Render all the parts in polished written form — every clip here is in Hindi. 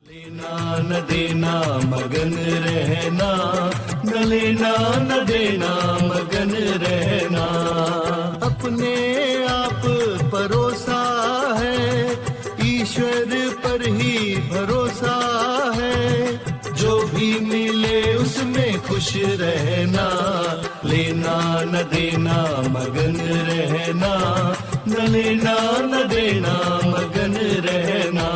लेना न देना मगन रहना, न लेना न देना मगन रहना। अपने आप परोसा है, ईश्वर पर ही भरोसा है। जो भी मिले उसमें खुश रहना, लेना न देना मगन रहना, न लेना न देना मगन रहना।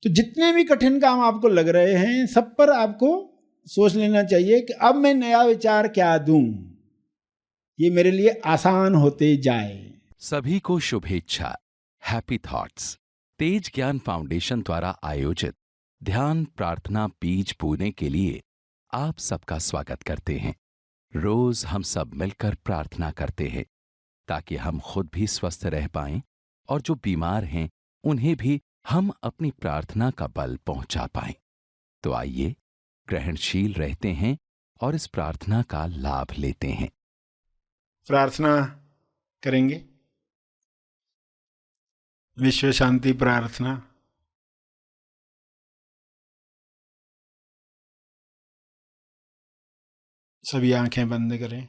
तो जितने भी कठिन काम आपको लग रहे हैं, सब पर आपको सोच लेना चाहिए कि अब मैं नया विचार क्या दूं, ये मेरे लिए आसान होते जाए। सभी को शुभेच्छा। हैप्पी थॉट्स तेज ज्ञान फाउंडेशन द्वारा आयोजित ध्यान प्रार्थना बीज बोने के लिए आप सबका स्वागत करते हैं। रोज हम सब मिलकर प्रार्थना करते हैं ताकि हम खुद भी स्वस्थ रह पाएं और जो बीमार हैं उन्हें भी हम अपनी प्रार्थना का बल पहुंचा पाएं। तो आइए ग्रहणशील रहते हैं और इस प्रार्थना का लाभ लेते हैं। प्रार्थना करेंगे। विश्व शांति प्रार्थना। सभी आंखें बंद करें।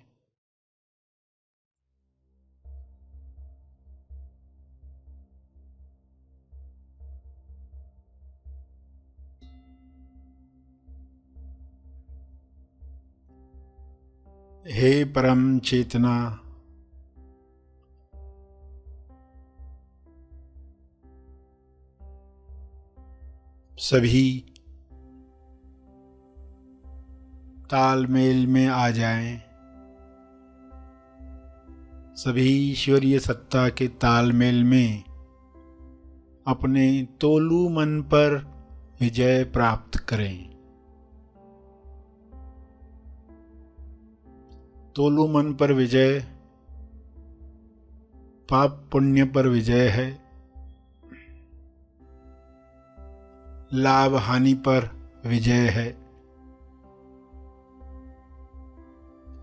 हे परम चेतना, सभी तालमेल में आ जाएं। सभी ईश्वरीय सत्ता के तालमेल में अपने तोलू मन पर विजय प्राप्त करें। तोलू मन पर विजय पाप पुण्य पर विजय है, लाभ हानि पर विजय है,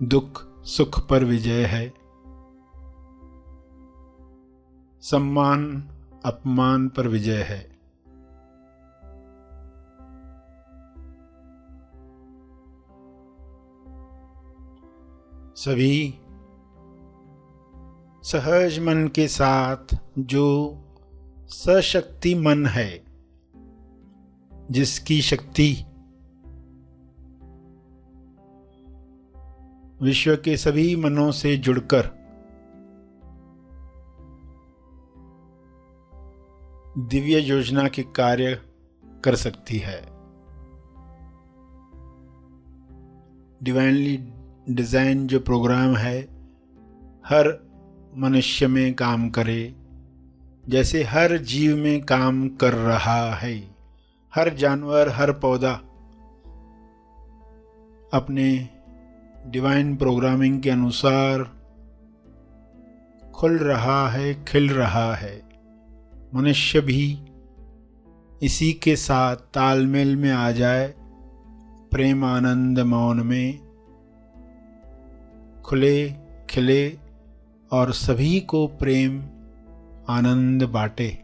दुख सुख पर विजय है, सम्मान अपमान पर विजय है। सभी सहज मन के साथ जो सशक्ति मन है, जिसकी शक्ति विश्व के सभी मनों से जुड़कर दिव्य योजना के कार्य कर सकती है, डिवाइनली डिजाइन जो प्रोग्राम है हर मनुष्य में काम करे, जैसे हर जीव में काम कर रहा है। हर जानवर हर पौधा अपने डिवाइन प्रोग्रामिंग के अनुसार खुल रहा है, खिल रहा है। मनुष्य भी इसी के साथ तालमेल में आ जाए, प्रेम आनंद मौन में खुले खिले और सभी को प्रेम आनंद बांटे।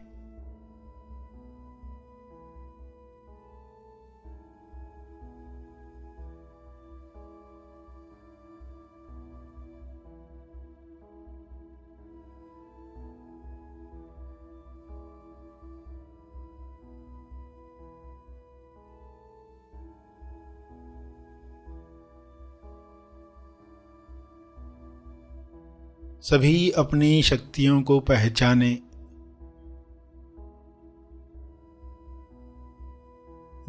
सभी अपनी शक्तियों को पहचाने।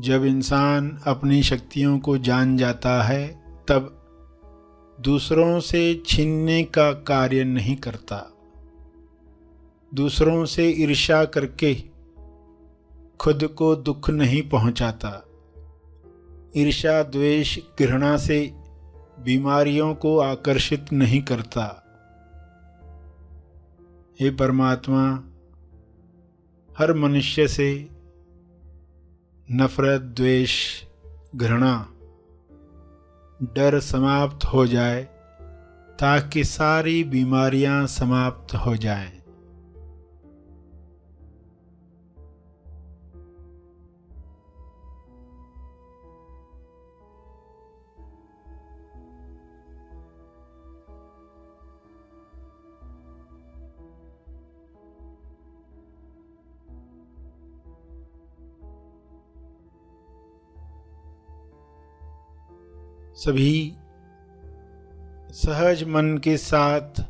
जब इंसान अपनी शक्तियों को जान जाता है तब दूसरों से छीनने का कार्य नहीं करता। दूसरों से ईर्ष्या करके खुद को दुख नहीं पहुंचाता। ईर्ष्या, द्वेष, घृणा से बीमारियों को आकर्षित नहीं करता। हे परमात्मा, हर मनुष्य से नफरत, द्वेष, घृणा, डर समाप्त हो जाए ताकि सारी बीमारियां समाप्त हो जाएं। सभी सहज मन के साथ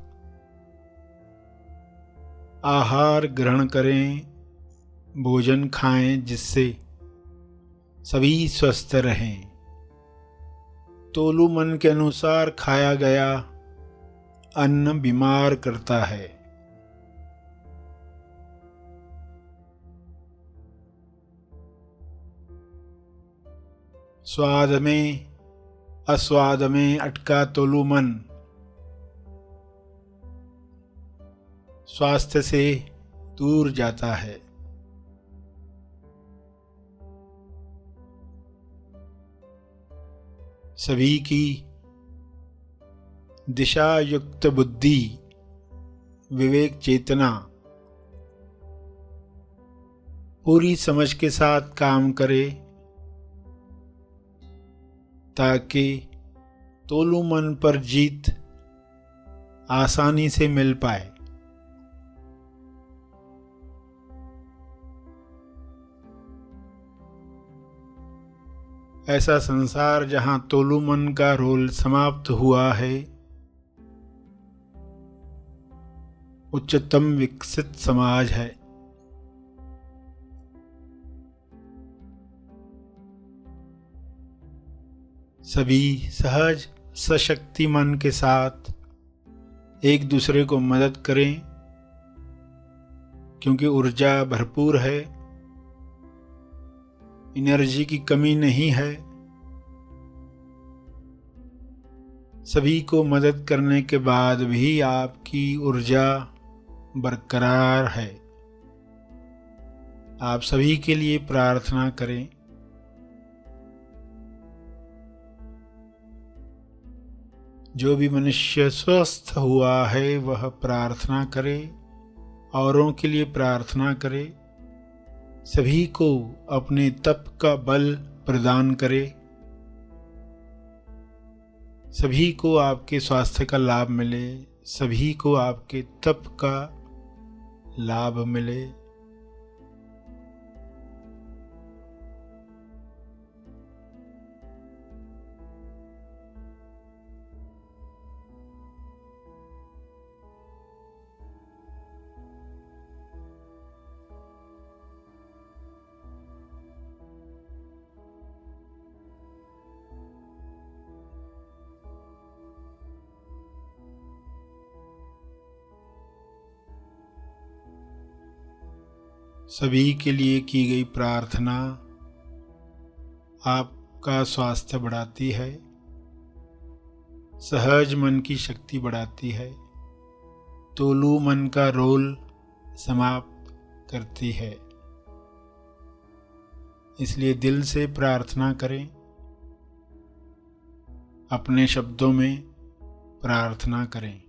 आहार ग्रहण करें, भोजन खाएं, जिससे सभी स्वस्थ रहें। तोलू मन के अनुसार खाया गया अन्न बीमार करता है। स्वाद में अस्वाद में अटका तोलू मन स्वास्थ्य से दूर जाता है। सभी की दिशा युक्त बुद्धि, विवेक, चेतना पूरी समझ के साथ काम करे ताकि तोलू मन पर जीत आसानी से मिल पाए। ऐसा संसार जहां तोलू मन का रोल समाप्त हुआ है, उच्चतम विकसित समाज है। सभी सहज सशक्ति मन के साथ एक दूसरे को मदद करें, क्योंकि ऊर्जा भरपूर है, एनर्जी की कमी नहीं है। सभी को मदद करने के बाद भी आपकी ऊर्जा बरकरार है। आप सभी के लिए प्रार्थना करें। जो भी मनुष्य स्वस्थ हुआ है वह प्रार्थना करे, औरों के लिए प्रार्थना करे, सभी को अपने तप का बल प्रदान करे, सभी को आपके स्वास्थ्य का लाभ मिले, सभी को आपके तप का लाभ मिले। सभी के लिए की गई प्रार्थना आपका स्वास्थ्य बढ़ाती है, सहज मन की शक्ति बढ़ाती है, तोलू मन का रोल समाप्त करती है। इसलिए दिल से प्रार्थना करें, अपने शब्दों में प्रार्थना करें।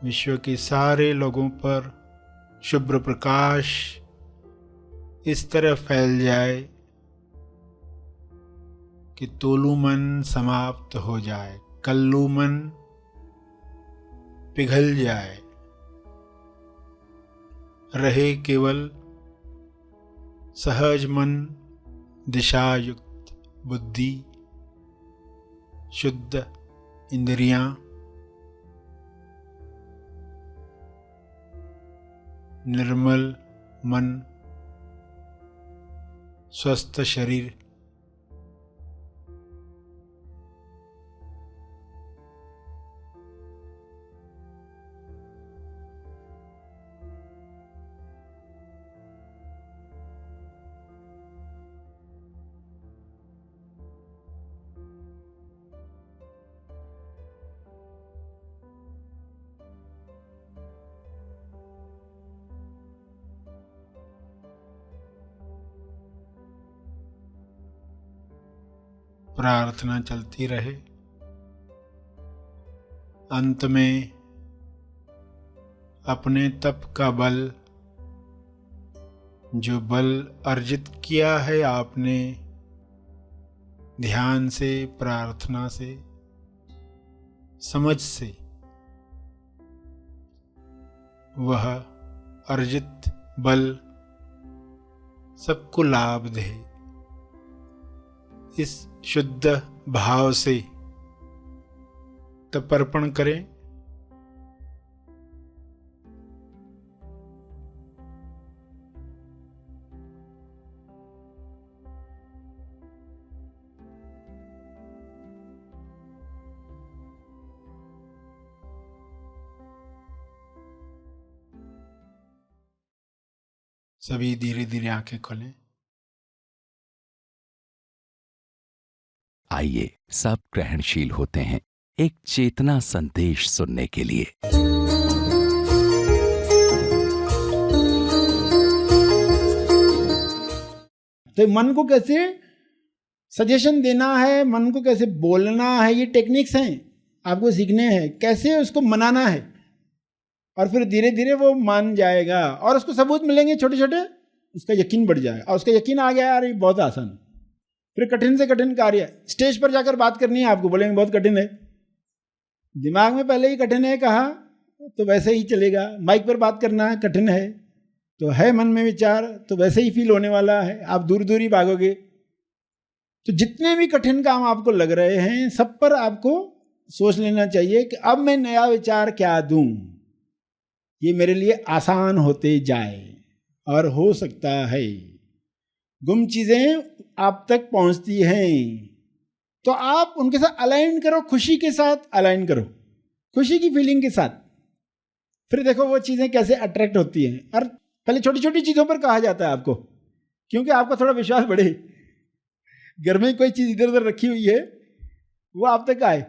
विश्व के सारे लोगों पर शुभ्र प्रकाश इस तरह फैल जाए कि तोलू मन समाप्त हो जाए, कल्लू मन पिघल जाए, रहे केवल सहज मन, दिशायुक्त बुद्धि, शुद्ध इंद्रियां, निर्मल मन, स्वस्थ शरीर, प्रार्थना चलती रहे। अंत में अपने तप का बल, जो बल अर्जित किया है आपने ध्यान से, प्रार्थना से, समझ से, वह अर्जित बल सबको लाभ दे। इस शुद्ध भाव से तर्पण करें। सभी धीरे धीरे आंखें खोलें। आइए सब ग्रहणशील होते हैं एक चेतना संदेश सुनने के लिए। तो मन को कैसे सजेशन देना है, मन को कैसे बोलना है, ये टेक्निक्स हैं, आपको सीखने हैं कैसे उसको मनाना है, और फिर धीरे धीरे वो मान जाएगा और उसको सबूत मिलेंगे छोटे छोटे, उसका यकीन बढ़ जाएगा। और उसका यकीन आ गया, यार ये बहुत आसान। फिर कठिन से कठिन कार्य, स्टेज पर जाकर बात करनी है, आपको बोलेंगे बहुत कठिन है, दिमाग में पहले ही कठिन है कहा तो वैसे ही चलेगा। माइक पर बात करना है, कठिन है तो है मन में विचार, तो वैसे ही फील होने वाला है, आप दूर दूर ही भागोगे। तो जितने भी कठिन काम आपको लग रहे हैं, सब पर आपको सोच लेना चाहिए कि अब मैं नया विचार क्या दूं, ये मेरे लिए आसान होते जाए। और हो सकता है गुम चीजें आप तक पहुंचती हैं, तो आप उनके साथ अलाइन करो, खुशी के साथ अलाइन करो, खुशी की फीलिंग के साथ। फिर देखो वो चीजें कैसे अट्रैक्ट होती हैं। और पहले छोटी छोटी चीजों पर कहा जाता है आपको, क्योंकि आपका थोड़ा विश्वास बढ़े। घर में कोई चीज इधर उधर रखी हुई है, वो आप तक आए,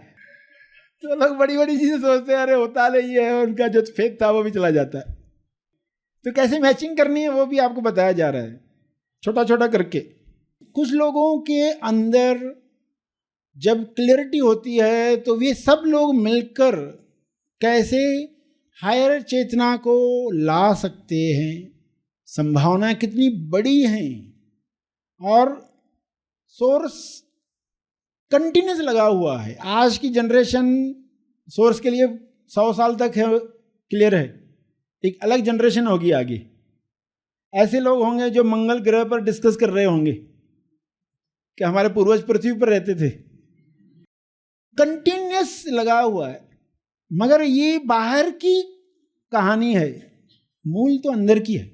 तो लोग बड़ी बड़ी चीजें सोचते हैं, अरे होता नहीं है, उनका जो फेक था वो भी चला जाता है। तो कैसे मैचिंग करनी है वो भी आपको बताया जा रहा है, छोटा छोटा करके। कुछ लोगों के अंदर जब क्लियरिटी होती है, तो वे सब लोग मिलकर कैसे हायर चेतना को ला सकते हैं, संभावनाएं कितनी बड़ी हैं, और सोर्स कंटिन्यूस लगा हुआ है। आज की जनरेशन सोर्स के लिए 100 साल तक है, क्लियर है, एक अलग जनरेशन होगी आगे। ऐसे लोग होंगे जो मंगल ग्रह पर डिस्कस कर रहे होंगे कि हमारे पूर्वज पृथ्वी पर रहते थे। कंटिन्यूस लगा हुआ है, मगर ये बाहर की कहानी है, मूल तो अंदर की है।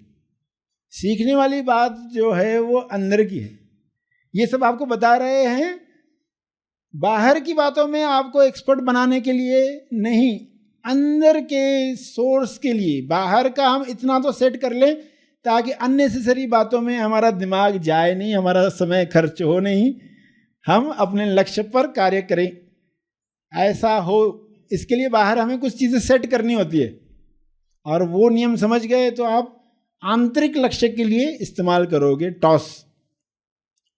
सीखने वाली बात जो है वो अंदर की है। ये सब आपको बता रहे हैं बाहर की बातों में आपको एक्सपर्ट बनाने के लिए नहीं, अंदर के सोर्स के लिए। बाहर का हम इतना तो सेट कर लें ताकि अननेसेसरी बातों में हमारा दिमाग जाए नहीं, हमारा समय खर्च हो नहीं, हम अपने लक्ष्य पर कार्य करें, ऐसा हो। इसके लिए बाहर हमें कुछ चीज़ें सेट करनी होती है, और वो नियम समझ गए तो आप आंतरिक लक्ष्य के लिए इस्तेमाल करोगे टॉस,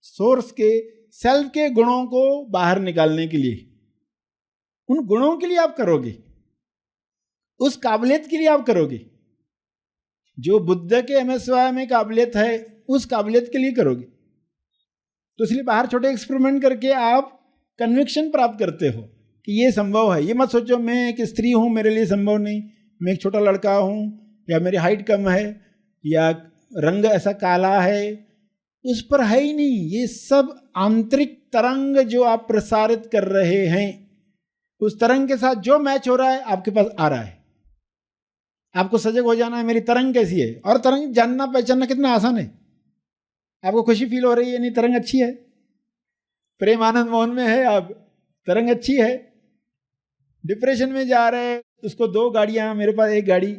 सोर्स के सेल्फ के गुणों को बाहर निकालने के लिए। उन गुणों के लिए आप करोगे, उस काबिलियत के लिए आप करोगे, जो बुद्ध के MSY में काबिलियत है उस काबिलियत के लिए करोगे। तो इसलिए बाहर छोटे एक्सपेरिमेंट करके आप कन्विक्शन प्राप्त करते हो कि ये संभव है। ये मत सोचो मैं एक स्त्री हूँ मेरे लिए संभव नहीं, मैं एक छोटा लड़का हूँ, या मेरी हाइट कम है, या रंग ऐसा काला है, उस पर है ही नहीं। ये सब आंतरिक तरंग जो आप प्रसारित कर रहे हैं, उस तरंग के साथ जो मैच हो रहा है आपके पास आ रहा है। आपको सजग हो जाना है मेरी तरंग कैसी है, और तरंग जानना पहचानना कितना आसान है। आपको खुशी फील हो रही है, नहीं तरंग अच्छी है, प्रेम आनंद मोहन में है आप, तरंग अच्छी है। डिप्रेशन में जा रहे हैं, उसको 2 गाड़ियां, मेरे पास 1 गाड़ी,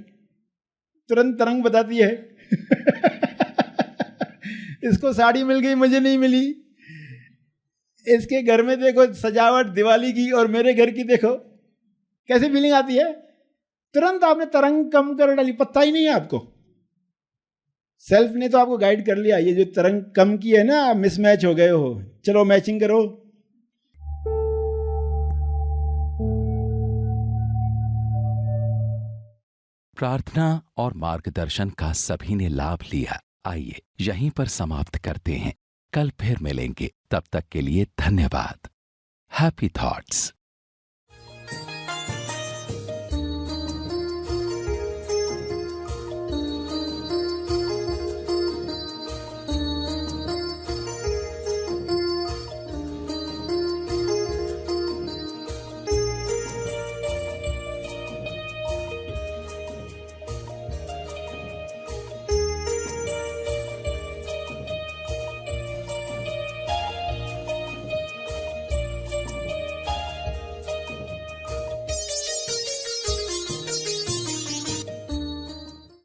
तुरंत तरंग बताती है इसको साड़ी मिल गई, मुझे नहीं मिली। इसके घर में देखो सजावट दिवाली की, और मेरे घर की देखो, कैसे फीलिंग आती है। तुरंत आपने तरंग कम कर डाली, पता ही नहीं है आपको। सेल्फ ने तो आपको गाइड कर लिया, ये जो तरंग कम की है ना, मिसमैच हो गए हो, चलो मैचिंग करो। प्रार्थना और मार्गदर्शन का सभी ने लाभ लिया। आइए यहीं पर समाप्त करते हैं, कल फिर मिलेंगे, तब तक के लिए धन्यवाद। Happy thoughts.